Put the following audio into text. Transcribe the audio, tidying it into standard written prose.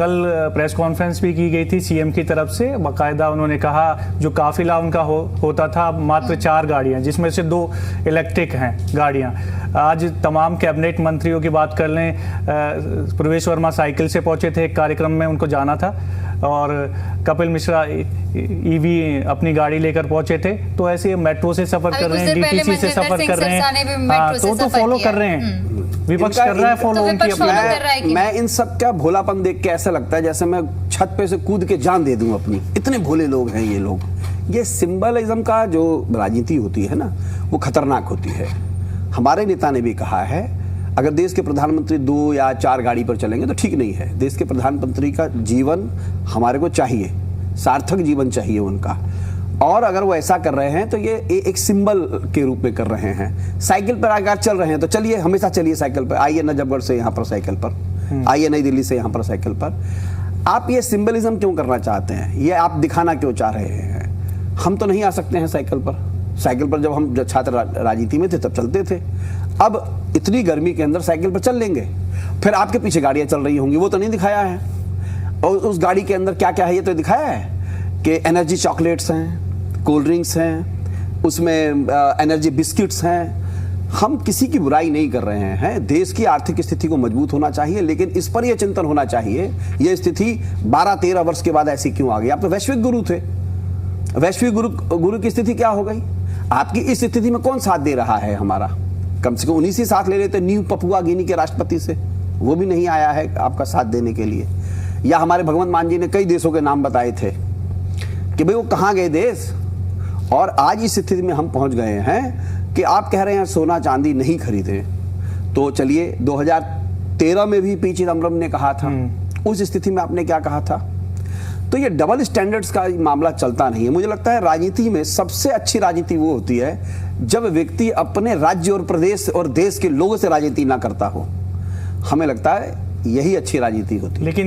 कल press conference भी की गई थी सीएम की तरफ से। बाकायदा उन्होंने कहा जो काफिला उनका होता था मात्र 4 गाड़ियां, जिसमें से 2 इलेक्ट्रिक हैं गाड़ियां। आज तमाम कैबिनेट मंत्रियों की बात कर लें, प्रवेश वर्मा साइकिल से पहुंचे थे, एक कार्यक्रम में उनको जाना था, और कपिल मिश्रा ईवी अपनी गाड़ी लेकर पहुंचे थे। तो ऐसे मेट्रो से सफर कर रहे हैं, डीटीसी से सफर कर रहे हैं, हाँ, तो फॉलो कर रहे हैं, विपक्ष कर रहा है फॉलो उनकी। मैं इन सब का भोलापन देख के ऐसा लगता है जैसे मैं छत पे से कूद के जान दे दूं अपनी। इतने भोले लोग हैं ये लोग। ये सिंबलिज्म का जो राजनीति होती है ना, वो खतरनाक होती है। हमारे नेता ने भी कहा है, अगर देश के प्रधानमंत्री 2 या 4 गाड़ी पर चलेंगे तो ठीक नहीं है। देश के प्रधानमंत्री का जीवन हमारे को चाहिए, सार्थक जीवन चाहिए उनका। और अगर वो ऐसा कर रहे हैं तो ये एक सिंबल के रूप में कर रहे हैं। साइकिल पर अगर चल रहे हैं तो चलिए, हमेशा चलिए साइकिल पर। आइए नजफगढ़ से यहाँ पर साइकिल पर, आइए नई दिल्ली से यहाँ पर साइकिल पर। आप ये सिंबलिज्म क्यों करना चाहते हैं? ये आप दिखाना क्यों चाह रहे हैं? हम तो नहीं आ सकते हैं साइकिल पर। साइकिल पर जब हम छात्र राजनीति में थे तब चलते थे। अब इतनी गर्मी के अंदर साइकिल पर चल लेंगे, फिर आपके पीछे गाड़ियां चल रही होंगी, वो तो नहीं दिखाया है। और उस गाड़ी के अंदर क्या क्या है ये तो दिखाया है कि एनर्जी चॉकलेट्स हैं, कोल्ड ड्रिंक्स हैं, उसमें एनर्जी बिस्किट्स हैं। हम किसी की बुराई नहीं कर रहे हैं। देश की आर्थिक स्थिति को मजबूत होना चाहिए, लेकिन इस पर यह चिंतन होना चाहिए ये स्थिति 12-13 वर्ष के बाद ऐसी क्यों आ गई? आप तो वैश्विक गुरु थे। वैश्विक गुरु की स्थिति क्या हो गई? आपकी इस स्थिति में कौन साथ दे रहा है हमारा? कम से कम 19 ही साथ ले लेते न्यू पपुआ गिनी के राष्ट्रपति से, वो भी नहीं आया है आपका साथ देने के लिए। या हमारे भगवंत मान जी ने कई देशों के नाम बताए थे कि भाई वो कहाँ गए देश। और आज इस स्थिति में हम पहुंच गए हैं कि आप कह रहे हैं सोना चांदी नहीं खरीदे। तो चलिए 2013 में भी पी चिदम्बरम ने कहा था, उस स्थिति में आपने क्या कहा था? तो ये डबल स्टैंडर्ड्स का मामला चलता नहीं है। मुझे लगता है राजनीति में सबसे अच्छी राजनीति वो होती है जब व्यक्ति अपने राज्य और प्रदेश और देश के लोगों से राजनीति ना करता हो। हमें लगता है यही अच्छी राजनीति होती है। लेकिन